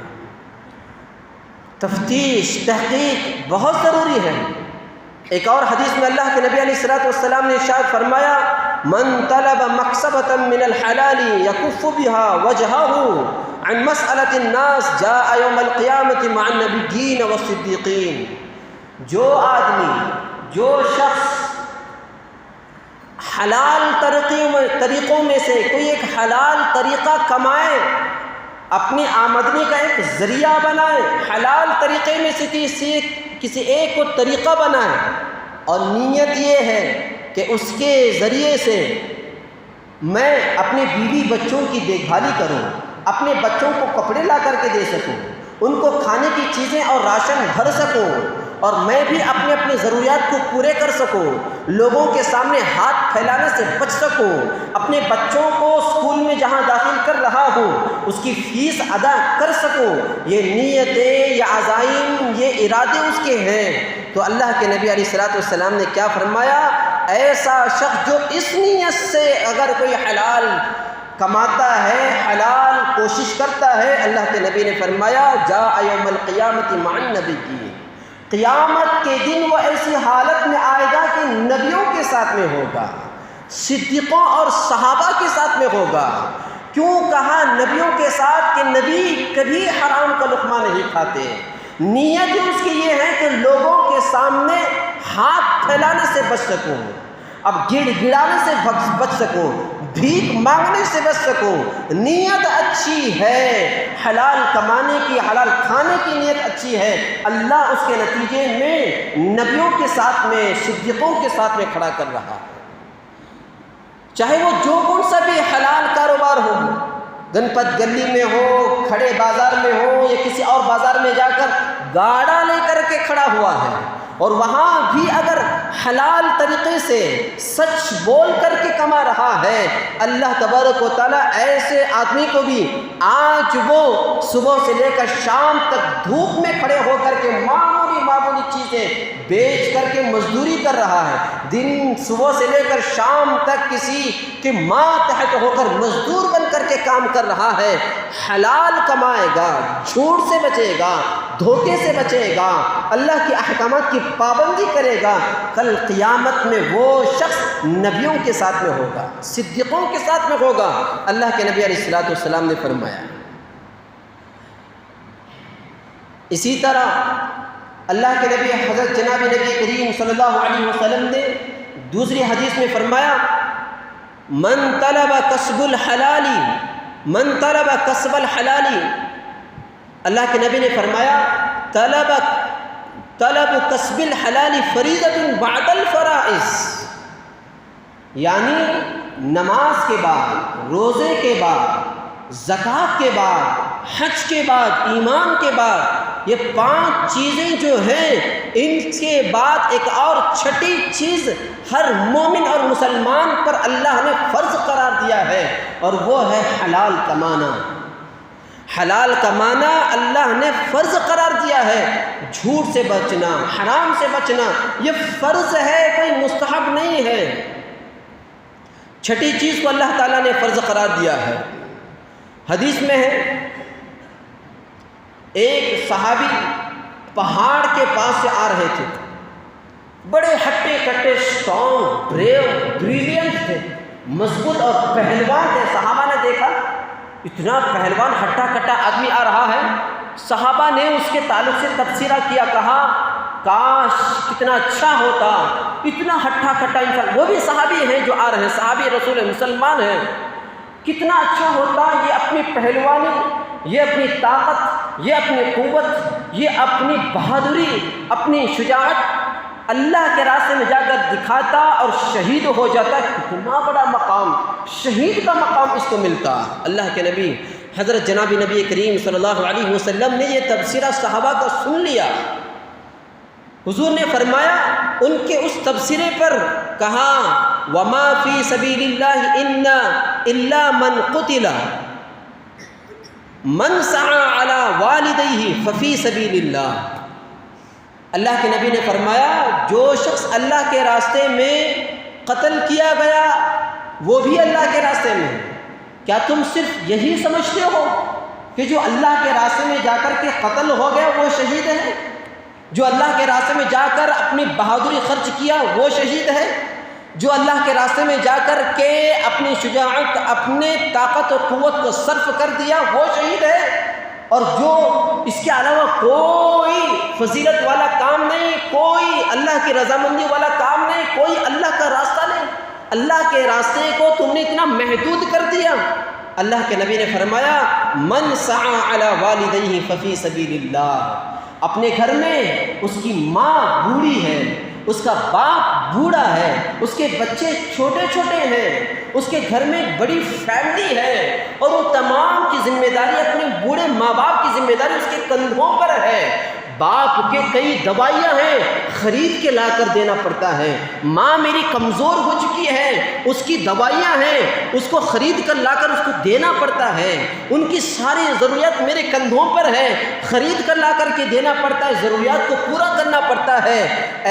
تفتیش، تحقیق بہت ضروری ہے۔ ایک اور حدیث میں اللہ کے نبی علیہ الصلوۃ والسلام نے ارشاد فرمایا، من طلب مکسبۃ من الحلال یکف بها وجهه عن مسألة الناس جاء یوم القیامۃ مع النبیین والصدیقین۔ جو آدمی، جو شخص حلال طریقوں میں سے کوئی ایک حلال طریقہ کمائے، اپنی آمدنی کا ایک ذریعہ بنائے، حلال طریقے میں سے کسی ایک کو طریقہ بنائے، اور نیت یہ ہے کہ اس کے ذریعے سے میں اپنے بیوی بچوں کی دیکھ بھالی کروں، اپنے بچوں کو کپڑے لا کر کے دے سکوں، ان کو کھانے کی چیزیں اور راشن بھر سکوں، اور میں بھی اپنے ضروریات کو پورے کر سکوں، لوگوں کے سامنے ہاتھ پھیلانے سے بچ سکوں، اپنے بچوں کو اسکول میں جہاں داخل کر رہا ہوں اس کی فیس ادا کر سکوں، یہ نیتیں، یہ عزائم، یہ ارادے اس کے ہیں، تو اللہ کے نبی علیہ الصلوۃ والسلام نے کیا فرمایا؟ ایسا شخص جو اس نیت سے اگر کوئی حلال کماتا ہے، حلال کوشش کرتا ہے، اللہ کے نبی نے فرمایا جاء یوم القیامۃ مع النبیین، قیامت کے دن وہ ایسی حالت میں آئے گا کہ نبیوں کے ساتھ میں ہوگا، صدیقوں اور صحابہ کے ساتھ میں ہوگا۔ کیوں کہا نبیوں کے ساتھ؟ کہ نبی کبھی حرام کا لقمہ نہیں کھاتے۔ نیت اس کی یہ ہے کہ لوگوں کے سامنے ہاتھ پھیلانے سے بچ سکوں، اب گڑ گڑانے سے بچ سکوں، بھیک مانگنے سے بچ سکوں۔ نیت اچھی ہے، حلال کمانے کی، حلال کھانے کی نیت اچھی ہے، اللہ اس کے نتیجے میں نبیوں کے ساتھ میں، صدیقوں کے ساتھ میں کھڑا کر رہا ہے۔ چاہے وہ جو کون سا بھی حلال کاروبار ہو، گنپت گلی میں ہو، کھڑے بازار میں ہو، یا کسی اور بازار میں جا کر گاڑا لے کر کے کھڑا ہوا ہے، اور وہاں بھی اگر حلال طریقے سے سچ بول کر کے کما رہا ہے، اللہ تبارک و تعالیٰ ایسے آدمی کو بھی آج وہ صبح سے لے کر شام تک دھوپ میں کھڑے ہو کر کے معمولی چیزیں بیچ کر کے مزدوری کر رہا ہے، دن صبح سے لے کر شام تک کسی کے ماتحت ہو کر مزدور بن کر کے کام کر رہا ہے، حلال کمائے گا، جھوٹ سے بچے گا، دھوکے سے بچے گا، اللہ کے احکامات کی پابندی کرے گا، کل قیامت میں وہ شخص نبیوں کے ساتھ میں ہوگا، صدیقوں کے ساتھ میں ہوگا، اللہ کے نبی علیہ الصلوۃ والسلام نے فرمایا۔ اسی طرح اللہ کے نبی حضرت جناب نبی کریم صلی اللہ علیہ وسلم نے دوسری حدیث میں فرمایا، من طلب کسب الحلال، من طلب کسب الحلال، اللہ کے نبی نے فرمایا طلب کسب الحلال فریضۃ بعد الفرائض، یعنی نماز کے بعد، روزے کے بعد، زکوٰۃ کے بعد، حج کے بعد، ایمان کے بعد، یہ 5 چیزیں جو ہیں، ان کے بعد ایک اور چھٹی چیز ہر مومن اور مسلمان پر اللہ نے فرض قرار دیا ہے، اور وہ ہے حلال کمانا۔ حلال کمانا اللہ نے فرض قرار دیا ہے، جھوٹ سے بچنا، حرام سے بچنا، یہ فرض ہے، کوئی مستحب نہیں ہے۔ چھٹی چیز کو اللہ تعالیٰ نے فرض قرار دیا ہے۔ حدیث میں ہے ایک صحابی پہاڑ کے پاس سے آ رہے تھے، بڑے ہٹے کٹے، اسٹرانگ، بریو، بریلینٹ تھے، مضبوط اور پہلوان تھے۔ صحابہ نے دیکھا اتنا پہلوان ہٹا کٹا آدمی آ رہا ہے. صحابہ نے اس کے تعلق سے تبصرہ کیا, کہا کاش کتنا اچھا ہوتا, اتنا ہٹا کٹا انسان, وہ بھی صحابی ہیں جو آ رہے ہیں, صحابی رسول مسلمان ہیں, کتنا اچھا ہوتا یہ اپنی پہلوانی, یہ اپنی طاقت, یہ اپنی قوت, یہ اپنی بہادری, اپنی شجاعت اللہ کے راستے میں جا کر دکھاتا اور شہید ہو جاتا. کتنا بڑا مقام, شہید کا مقام اس کو ملتا. اللہ کے نبی حضرت جناب نبی کریم صلی اللہ علیہ وسلم نے یہ تبصرہ صحابہ کا سن لیا. حضور نے فرمایا ان کے اس تبصرے پر, کہا وما فی سبیل اللہ الا من قتل من سعى علی والدیہ ففی سبیل اللہ. اللہ کے نبی نے فرمایا جو شخص اللہ کے راستے میں قتل کیا گیا وہ بھی اللہ کے راستے میں. کیا تم صرف یہی سمجھتے ہو کہ جو اللہ کے راستے میں جا کر کے قتل ہو گیا وہ شہید ہے, جو اللہ کے راستے میں جا کر اپنی بہادری خرچ کیا وہ شہید ہے, جو اللہ کے راستے میں جا کر کے اپنی شجاعت, اپنے طاقت و قوت کو صرف کر دیا وہ شہید ہے, اور جو اس کے علاوہ کوئی فضیلت والا کام نہیں, کوئی اللہ کی رضامندی والا کام نہیں, کوئی اللہ کا راستہ نہیں, اللہ کے راستے کو تم نے اتنا محدود کر دیا. اللہ کے نبی نے فرمایا من سعى علی والدیہ ففی سبیل اللہ. اپنے گھر میں اس کی ماں بوڑھی ہے, اس کا باپ بوڑھا ہے, اس کے بچے چھوٹے چھوٹے ہیں, اس کے گھر میں بڑی فیملی ہے, اور وہ تمام کی ذمہ داری, اپنے بوڑھے ماں باپ کی ذمہ داری اس کے کندھوں پر ہے. باپ کے کئی دوائیاں ہیں خرید کے لا کر دینا پڑتا ہے, ماں میری کمزور ہو چکی ہے اس کی دوائیاں ہیں اس کو خرید کر لا کر اس کو دینا پڑتا ہے, ان کی ساری ضروریات میرے کندھوں پر ہے, خرید کر لا کر کے دینا پڑتا ہے, ضروریات کو پورا کرنا پڑتا ہے.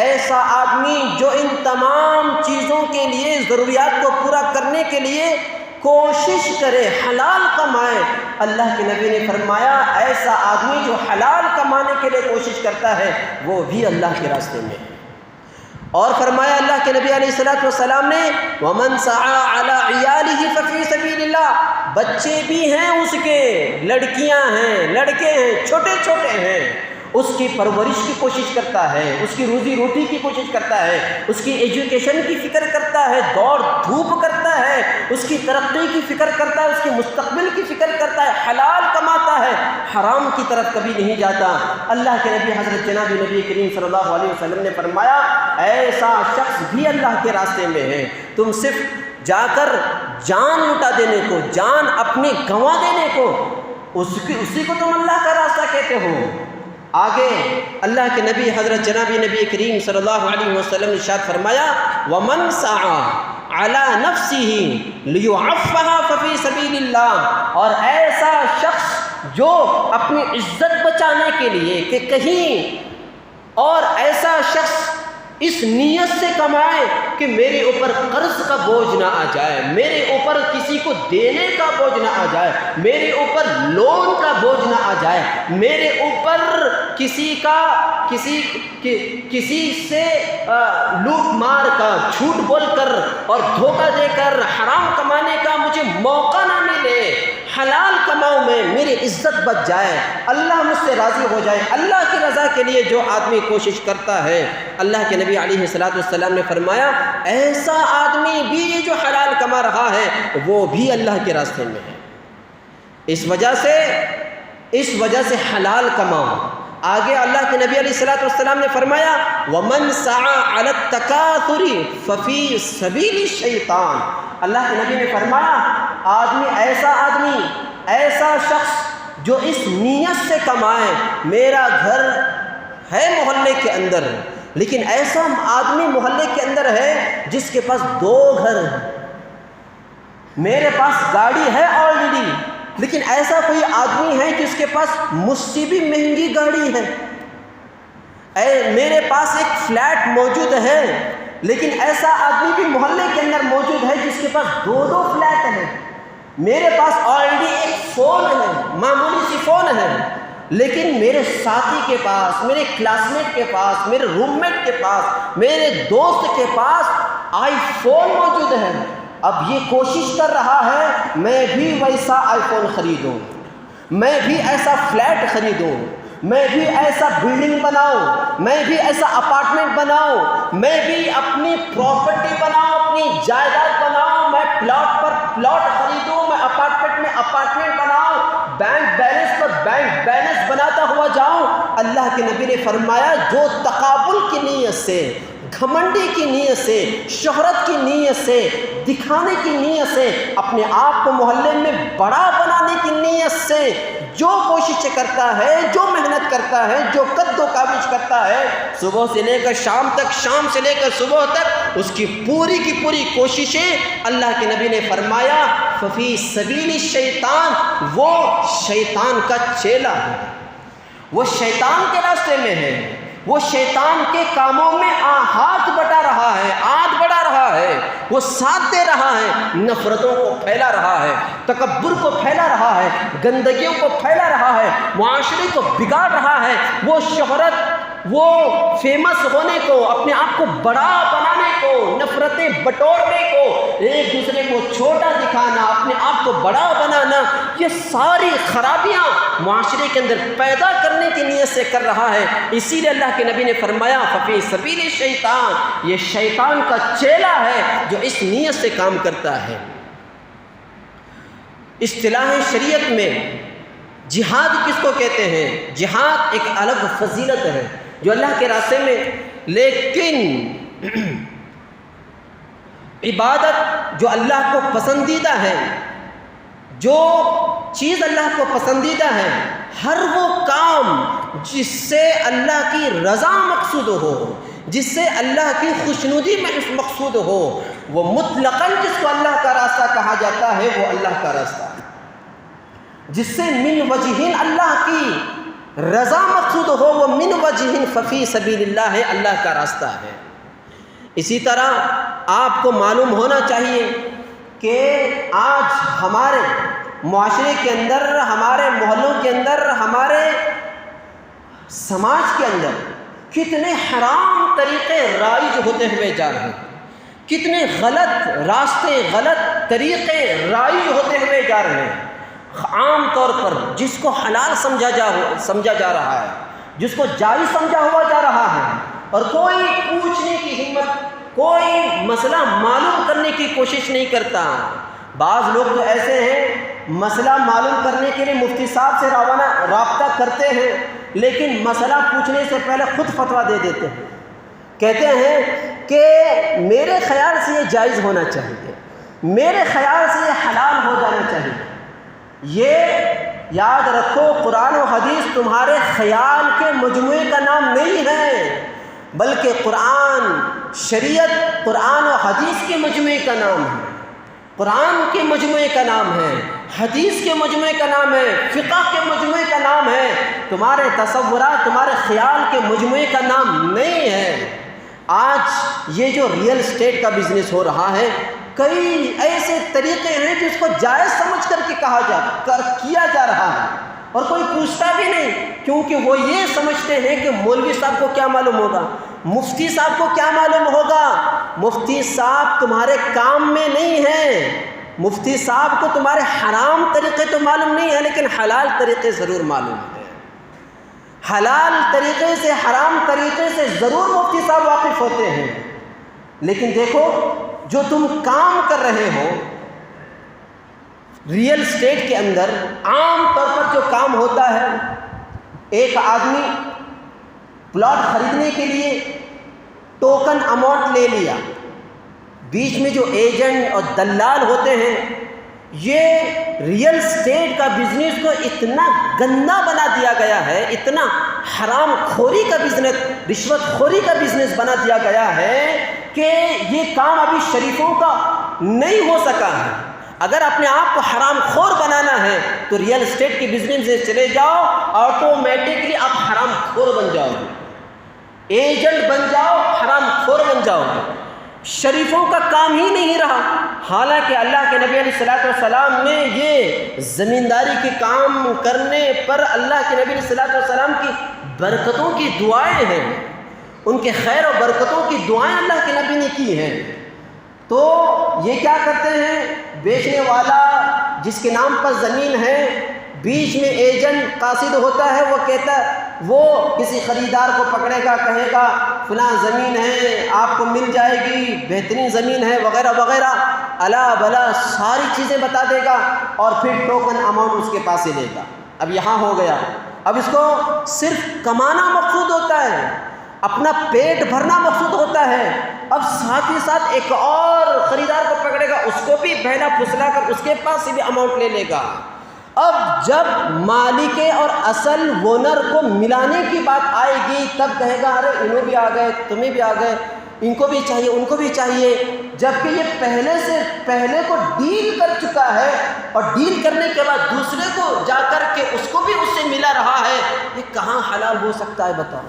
ایسا آدمی جو ان تمام چیزوں کے لیے, ضروریات کو پورا کرنے کے لیے کوشش کرے, حلال کمائے, اللہ کے نبی نے فرمایا ایسا آدمی جو حلال کمانے کے لیے کوشش کرتا ہے وہ بھی اللہ کے راستے میں. اور فرمایا اللہ کے نبی علیہ الصلوۃ والسلام نے ومن سعى علی عیالہ ففی سبیل اللہ. بچے بھی ہیں اس کے, لڑکیاں ہیں, لڑکے ہیں, چھوٹے چھوٹے ہیں, اس کی پرورش کی کوشش کرتا ہے, اس کی روزی روٹی کی کوشش کرتا ہے, اس کی ایجوکیشن کی فکر کرتا ہے, دوڑ دھوپ کرتا ہے, اس کی ترقی کی فکر کرتا ہے, اس کے مستقبل کی فکر کرتا ہے, حلال کماتا ہے, حرام کی طرف کبھی نہیں جاتا. اللہ کے نبی حضرت جناب نبی کریم صلی اللہ علیہ وسلم نے فرمایا ایسا شخص بھی اللہ کے راستے میں ہے. تم صرف جا کر جان لٹا دینے کو, جان اپنی گنوا دینے کو, اسی کو تم اللہ کا راستہ کہتے ہو. آگے اللہ کے نبی حضرت جناب نبی کریم صلی اللہ علیہ وسلم نے ارشاد فرمایا ومن سعى علی نفسہ لیعفها ففی سبیل اللہ. اور ایسا شخص جو اپنی عزت بچانے کے لیے کہ کہیں, اور ایسا شخص اس نیت سے کمائے کہ میرے اوپر قرض کا بوجھ نہ آ جائے, میرے اوپر کسی کو دینے کا بوجھ نہ آ جائے, میرے اوپر لون کا بوجھ نہ آ جائے, میرے اوپر کسی سے لوٹ مار کا, جھوٹ بول کر اور دھوکہ دے کر حرام کمانے کا مجھے موقع نہ ملے. حلال کماؤں میں میری عزت بچ جائے, اللہ مجھ سے راضی ہو جائے. اللہ کی رضا کے لیے جو آدمی کوشش کرتا ہے, اللہ کے نبی علیہ الصلوۃ والسلام نے فرمایا ایسا آدمی بھی جو حلال کما رہا ہے وہ بھی اللہ کے راستے میں ہے. اس وجہ سے حلال کماؤ. آگے اللہ کے نبی علیہ الصلوۃ والسلام نے فرمایا ومن سعى علی التکاثر ففی سبیل الشیطان. اللہ کے نبی نے فرمایا ایسا شخص جو اس نیت سے کمائے, میرا گھر ہے محلے کے اندر, لیکن ایسا آدمی محلے کے اندر ہے جس کے پاس 2 گھر ہیں, میرے پاس گاڑی ہے آلریڈی, لیکن ایسا کوئی آدمی ہے جس کے پاس مجھ سے بھی مہنگی گاڑی ہے, میرے پاس ایک فلیٹ موجود ہے, لیکن ایسا آدمی بھی محلے کے اندر موجود ہے جس کے پاس 2 فلیٹ ہیں, میرے پاس آلریڈی ایک فون ہے, معمولی سی فون ہے, لیکن میرے ساتھی کے پاس, میرے کلاس میٹ کے پاس, میرے روم میٹ کے پاس, میرے دوست کے پاس آئی فون موجود ہے. اب یہ کوشش کر رہا ہے میں بھی ویسا آئی فون خریدوں، میں بھی ایسا فلیٹ خریدوں، میں بھی ایسا بلڈنگ بناؤں، میں بھی ایسا اپارٹمنٹ بناؤں، میں بھی اپنی پراپرٹی بناؤں، اپنی جائیداد بناؤں، میں پلاٹ پر پلاٹ خریدوں، میں اپارٹمنٹ میں اپارٹمنٹ بناؤں، بینک بیلنس پر بینک بیلنس بناتا ہوا جاؤں۔ اللہ کے نبی نے فرمایا جو تقابل کی نیت سے، گھمنڈی کی نیت سے، شہرت کی نیت سے، دکھانے کی نیت سے، اپنے آپ کو محلے میں بڑا بنانے کی نیت سے جو کوششیں کرتا ہے، جو محنت کرتا ہے، جو قد و کاوش کرتا ہے، صبح سے لے کر شام تک، شام سے لے کر صبح تک، اس کی پوری کی پوری کوششیں، اللہ کے نبی نے فرمایا ففی سبیل الشیطان، وہ شیطان کا چیلا ہے، وہ شیطان کے راستے میں ہے، وہ شیطان کے کاموں میں ہاتھ بٹا رہا ہے، ہاتھ بڑھا رہا ہے، وہ ساتھ دے رہا ہے، نفرتوں کو پھیلا رہا ہے، تکبر کو پھیلا رہا ہے، گندگیوں کو پھیلا رہا ہے، معاشرے کو بگاڑ رہا ہے، وہ شہرت، وہ فیمس ہونے کو، اپنے آپ کو بڑا بنانے کو، نفرتیں بٹورنے کو، ایک دوسرے کو چھوٹا دکھانا، اپنے آپ کو بڑا بنانا، یہ ساری خرابیاں معاشرے کے اندر پیدا کرنے کی نیت سے کر رہا ہے۔ اسی لیے اللہ کے نبی نے فرمایا ففی سبیل الشیطان، یہ شیطان کا چیلا ہے جو اس نیت سے کام کرتا ہے۔ اصطلاح شریعت میں جہاد کس کو کہتے ہیں؟ جہاد ایک الگ فضیلت ہے جو اللہ کے راستے میں، لیکن عبادت جو اللہ کو پسندیدہ ہے، جو چیز اللہ کو پسندیدہ ہے، ہر وہ کام جس سے اللہ کی رضا مقصود ہو، جس سے اللہ کی خوشنودی مقصود ہو، وہ مطلقاً جس کو اللہ کا راستہ کہا جاتا ہے وہ اللہ کا راستہ ہے، جس سے من وجہین اللہ کی رضا مقصود ہو، وہ من وجہین ففی سبیل اللہ ہے، اللہ کا راستہ ہے۔ اسی طرح آپ کو معلوم ہونا چاہیے کہ آج ہمارے معاشرے کے اندر، ہمارے محلوں کے اندر، ہمارے سماج کے اندر کتنے حرام طریقے رائج ہوتے ہوئے جا رہے ہیں، کتنے غلط راستے، غلط طریقے رائج ہوتے ہوئے جا رہے ہیں۔ عام طور پر جس کو حلال سمجھا جا رہا ہے، جس کو جائز سمجھا ہوا جا رہا ہے، اور کوئی پوچھنے کی ہمت، کوئی مسئلہ معلوم کرنے کی کوشش نہیں کرتا۔ بعض لوگ تو ایسے ہیں مسئلہ معلوم کرنے کے لیے مفتی صاحب سے رابطہ کرتے ہیں، لیکن مسئلہ پوچھنے سے پہلے خود فتویٰ دے دیتے ہیں، کہتے ہیں کہ میرے خیال سے یہ جائز ہونا چاہیے، میرے خیال سے یہ حلال ہو جانا چاہیے۔ یہ یاد رکھو قرآن و حدیث تمہارے خیال کے مجموعے کا نام نہیں ہے، بلکہ قرآن، شریعت، قرآن و حدیث کے مجموعے کا نام ہے، قرآن کے مجموعے کا نام ہے، حدیث کے مجموعے کا نام ہے، فقہ کے مجموعے کا نام ہے، تمہارے تصورات، تمہارے خیال کے مجموعے کا نام نہیں ہے۔ آج یہ جو ریئل اسٹیٹ کا بزنس ہو رہا ہے، کئی ایسے طریقے ہیں جس کو جائز سمجھ کر کے کیا جا رہا ہے، اور کوئی پوچھتا بھی نہیں، کیونکہ وہ یہ سمجھتے ہیں کہ مولوی صاحب کو کیا معلوم ہوگا، مفتی صاحب کو کیا معلوم ہوگا۔ مفتی صاحب تمہارے کام میں نہیں ہیں، مفتی صاحب کو تمہارے حرام طریقے تو معلوم نہیں ہے، لیکن حلال طریقے ضرور معلوم ہیں، حلال طریقے سے، حرام طریقے سے ضرور مفتی صاحب واقف ہوتے ہیں۔ لیکن دیکھو جو تم کام کر رہے ہو ریئل اسٹیٹ کے اندر، عام طور پر جو کام ہوتا ہے، ایک آدمی پلاٹ خریدنے کے لیے ٹوکن اماؤنٹ لے لیا، بیچ میں جو ایجنٹ اور دلال ہوتے ہیں، یہ ریئل اسٹیٹ کا بزنس کو اتنا گندا بنا دیا گیا ہے، اتنا حرام خوری کا بزنس، رشوت خوری کا بزنس بنا دیا گیا ہے کہ یہ کام ابھی شریفوں کا نہیں ہو سکا ہے۔ اگر اپنے آپ کو حرام خور بنانا ہے تو ریئل اسٹیٹ کے بزنس سے چلے جاؤ، آٹومیٹکلی آپ حرام خور بن جاؤ گے، ایجنٹ بن جاؤ، حرام خور بن جاؤ گے، شریفوں کا کام ہی نہیں رہا۔ حالانکہ اللہ کے نبی علیہ الصلوۃ والسلام نے یہ زمینداری کے کام کرنے پر اللہ کے نبی علیہ الصلوۃ والسلام کی برکتوں کی دعائیں ہیں، ان کے خیر و برکتوں کی دعائیں اللہ کے نبی نے کی ہیں۔ تو یہ کیا کرتے ہیں، بیچنے والا جس کے نام پر زمین ہے، بیچ میں ایجنٹ قاصد ہوتا ہے، وہ کہتا ہے، وہ کسی خریدار کو پکڑے گا، کہے گا فلاں زمین ہے آپ کو مل جائے گی، بہترین زمین ہے وغیرہ وغیرہ، الا بلا ساری چیزیں بتا دے گا، اور پھر ٹوکن اماؤنٹ اس کے پاس سے لے گا۔ اب یہاں ہو گیا، اب اس کو صرف کمانا مقصود ہوتا ہے، اپنا پیٹ بھرنا مقصود ہوتا ہے، اب ساتھ ہی ساتھ ایک اور خریدار کو پکڑے گا، اس کو بھی بہلا پھسلا کر اس کے پاس سے بھی اماؤنٹ لے لے گا۔ اب جب مالک اور اصل اونر کو ملانے کی بات آئے گی، تب کہے گا ارے انہوں بھی آ گئے، تمہیں بھی آ گئے، ان کو بھی چاہیے، ان کو بھی چاہیے، جبکہ یہ پہلے کو ڈیل کر چکا ہے، اور ڈیل کرنے کے بعد دوسرے کو جا کر کے اس کو بھی اس سے ملا رہا ہے، یہ کہاں حلال ہو سکتا ہے بتاؤ؟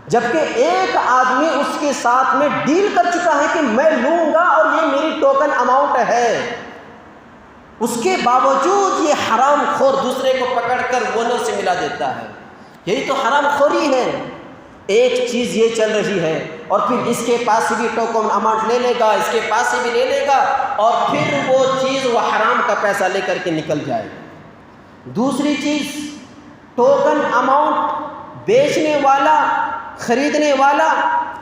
جبکہ ایک آدمی اس کے ساتھ میں ڈیل کر چکا ہے کہ میں لوں گا اور یہ میری ٹوکن اماؤنٹ ہے، اس کے باوجود یہ حرام خور دوسرے کو پکڑ کر اونر سے ملا دیتا ہے۔ یہی تو حرام خوری ہے۔ ایک چیز یہ چل رہی ہے، اور پھر اس کے پاس سے بھی ٹوکن اماؤنٹ لے لے گا، اس کے پاس سے بھی لے لے گا، اور پھر وہ چیز وہ حرام کا پیسہ لے کر کے نکل جائے گا۔ دوسری چیز، ٹوکن اماؤنٹ بیچنے والا خریدنے والا،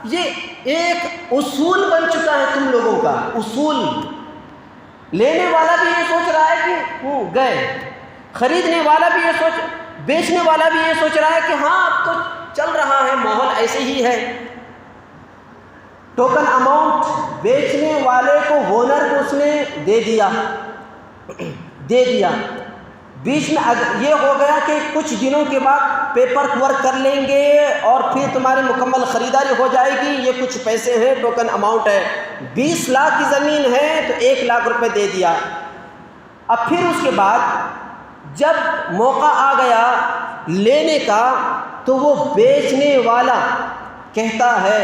یہ ایک اصول بن چکا ہے تم لوگوں کا، اصول۔ لینے والا بھی یہ سوچ رہا ہے کہ گئے، خریدنے والا بھی یہ بیچنے والا بھی یہ سوچ رہا ہے کہ ہاں اب تو چل رہا ہے، ماحول ایسے ہی ہے۔ ٹوکن اماؤنٹ بیچنے والے کو اونر کو اس نے دے دیا، بیچ میں یہ ہو گیا کہ کچھ دنوں کے بعد پیپر ورک کر لیں گے اور پھر تمہاری مکمل خریداری ہو جائے گی، یہ کچھ پیسے ہیں، ٹوکن اماؤنٹ ہے، 20 لاکھ کی زمین ہے تو 1 لاکھ روپے دے دیا۔ اب پھر اس کے بعد جب موقع آ گیا لینے کا، تو وہ بیچنے والا کہتا ہے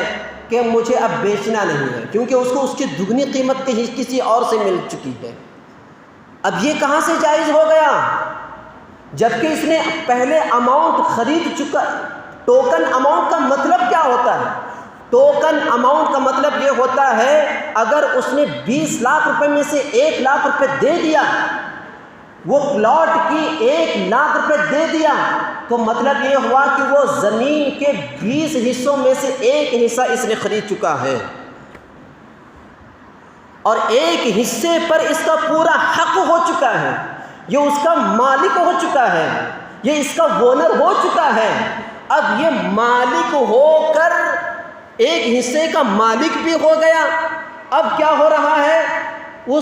کہ مجھے اب بیچنا نہیں ہے، کیونکہ اس کو اس کی دگنی قیمت کسی اور سے مل چکی ہے۔ اب یہ کہاں سے جائز ہو گیا؟ جبکہ اس نے پہلے اماؤنٹ خرید چکا۔ ٹوکن اماؤنٹ کا مطلب کیا ہوتا ہے؟ ٹوکن اماؤنٹ کا مطلب یہ ہوتا ہے، اگر اس نے 20 لاکھ روپے میں سے 1 لاکھ روپے دے دیا، وہ پلاٹ کی 1 لاکھ روپے دے دیا، تو مطلب یہ ہوا کہ وہ زمین کے 20 حصوں میں سے 1 حصہ اس نے خرید چکا ہے، اور 1 حصے پر اس کا پورا حق ہو چکا ہے، یہ اس کا مالک ہو چکا ہے، یہ اس کا اونر ہو چکا ہے۔ اب یہ مالک ہو کر 1 حصے کا مالک بھی ہو گیا، اب کیا ہو رہا ہے؟ وہ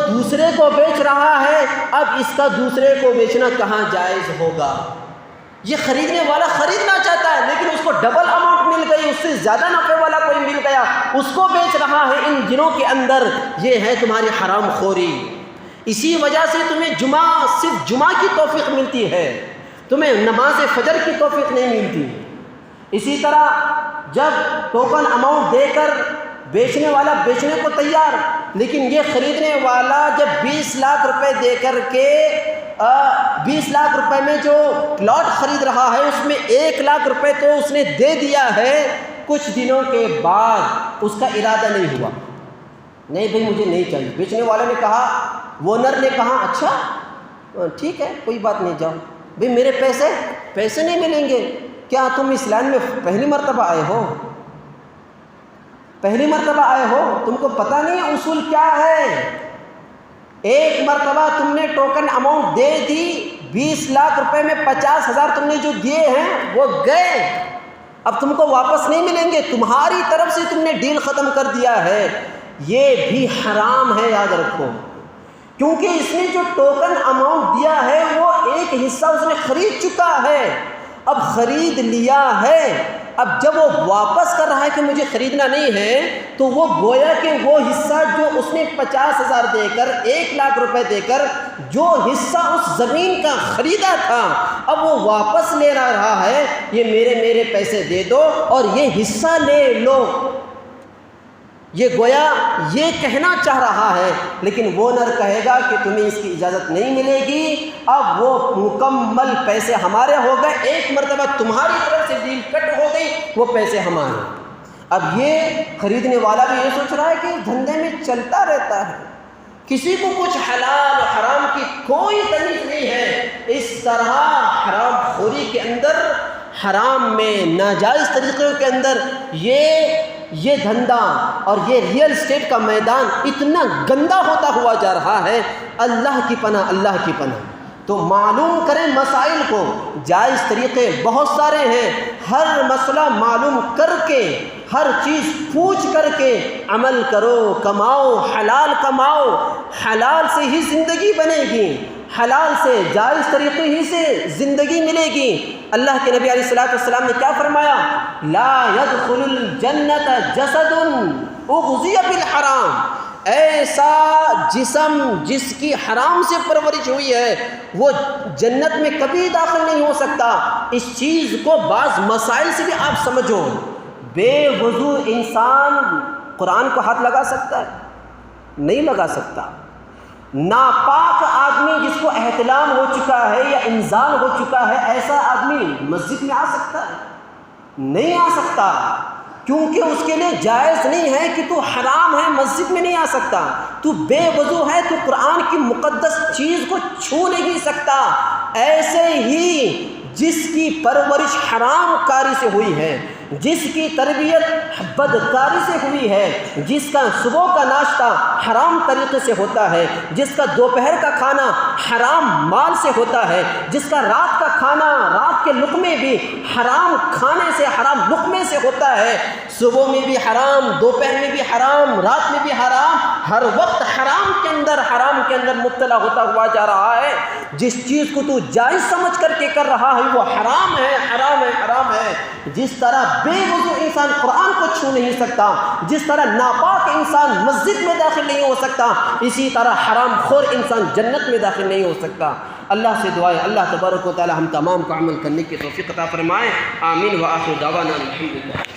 دوسرے کو بیچ رہا ہے، اب اس کا دوسرے کو بیچنا کہاں جائز ہوگا؟ یہ خریدنے والا خریدنا چاہتا ہے، لیکن اس کو ڈبل اماؤنٹ مل گئی، اس سے زیادہ نفع والا کوئی مل گیا، اس کو بیچ رہا ہے۔ ان دنوں کے اندر یہ ہے تمہاری حرام خوری۔ اسی وجہ سے تمہیں صرف جمعہ کی توفیق ملتی ہے، تمہیں نماز فجر کی توفیق نہیں ملتی۔ اسی طرح جب ٹوکن اماؤنٹ دے کر بیچنے والا بیچنے کو تیار، لیکن یہ خریدنے والا جب 20 لاکھ روپے دے کر کے 20 لاکھ روپے میں جو پلاٹ خرید رہا ہے، اس میں 1 لاکھ روپے تو اس نے دے دیا ہے، کچھ دنوں کے بعد اس کا ارادہ نہیں ہوا، نہیں بھائی مجھے نہیں چاہیے، بیچنے والے نے کہا، اونر نے کہا اچھا ٹھیک ہے کوئی بات نہیں، جاؤ بھائی میرے پیسے نہیں ملیں گے۔ کیا تم اس لائن میں پہلی مرتبہ آئے ہو؟ تم کو پتہ نہیں اصول کیا ہے؟ ایک مرتبہ تم نے ٹوکن اماؤنٹ دے دی، 20 لاکھ روپے میں 50,000 تم نے جو دیے ہیں وہ گئے، اب تم کو واپس نہیں ملیں گے، تمہاری طرف سے تم نے ڈیل ختم کر دیا ہے، یہ بھی حرام ہے، یاد رکھو۔ کیونکہ اس نے جو ٹوکن اماؤنٹ دیا ہے وہ 1 حصہ اس نے خرید چکا ہے، اب خرید لیا ہے، اب جب وہ واپس کر رہا ہے کہ مجھے خریدنا نہیں ہے، تو وہ گویا کہ وہ حصہ جو اس نے 50,000 دے کر 1 لاکھ روپے دے کر جو حصہ اس زمین کا خریدا تھا، اب وہ واپس لے رہا ہے، یہ میرے پیسے دے دو اور یہ حصہ لے لو، یہ گویا یہ کہنا چاہ رہا ہے، لیکن اونر کہے گا کہ تمہیں اس کی اجازت نہیں ملے گی، اب وہ مکمل پیسے ہمارے ہو گئے، ایک مرتبہ تمہاری طرف سے ڈیل کٹ ہو گئی، وہ پیسے ہمارے۔ اب یہ خریدنے والا بھی یہ سوچ رہا ہے کہ دھندے میں چلتا رہتا ہے، کسی کو کچھ حلال و حرام کی کوئی تمیز نہیں ہے. اس طرح حرام خوری کے اندر، حرام میں، ناجائز طریقوں کے اندر یہ دھندا اور یہ ریئل اسٹیٹ کا میدان اتنا گندا ہوتا ہوا جا رہا ہے. اللہ کی پناہ، اللہ کی پناہ. تو معلوم کریں مسائل کو. جائز طریقے بہت سارے ہیں، ہر مسئلہ معلوم کر کے، ہر چیز پوچھ کر کے عمل کرو، کماؤ، حلال کماؤ. حلال سے ہی زندگی بنے گی، حلال سے، جائز طریقے ہی سے زندگی ملے گی. اللہ کے نبی علیہ السلام نے کیا فرمایا؟ لا يدخل الجنت جسد اغذی بالحرام. ایسا جسم جس کی حرام سے پرورش ہوئی ہے وہ جنت میں کبھی داخل نہیں ہو سکتا. اس چیز کو بعض مسائل سے بھی آپ سمجھو. بے وضو انسان قرآن کو ہاتھ لگا سکتا ہے؟ نہیں لگا سکتا. ناپاک آدمی جس کو احتلام ہو چکا ہے یا انزال ہو چکا ہے، ایسا آدمی مسجد میں آ سکتا ہے؟ نہیں آ سکتا، کیونکہ اس کے لیے جائز نہیں ہے کہ تو حرام ہے مسجد میں نہیں آ سکتا. تو بے وضو ہے، تو قرآن کی مقدس چیز کو چھو نہیں سکتا. ایسے ہی جس کی پرورش حرام کاری سے ہوئی ہے، جس کی تربیت بدکاری سے ہوئی ہے، جس کا صبح کا ناشتہ حرام طریقے سے ہوتا ہے، جس کا دوپہر کا کھانا حرام مال سے ہوتا ہے، جس کا رات کا کھانا، رات کے لقمے بھی حرام کھانے سے، حرام لقمے سے ہوتا ہے، صبح میں بھی حرام، دوپہر میں بھی حرام، رات میں بھی حرام، ہر وقت حرام کے اندر مبتلا ہوتا ہوا جا رہا ہے. جس چیز کو تو جائز سمجھ کر کے کر رہا ہے وہ حرام ہے، حرام ہے، حرام ہے. جس طرح بے وضو انسان قرآن کو چھو نہیں سکتا، جس طرح ناپاک انسان مسجد میں داخل نہیں ہو سکتا، اسی طرح حرام خور انسان جنت میں داخل نہیں ہو سکتا. اللہ سے دعائیں اللہ تبارک و تعالی ہم تمام کو عمل کرنے کی توفیق عطا فرمائے. آمین. وآخر دعوانا الحمدللہ.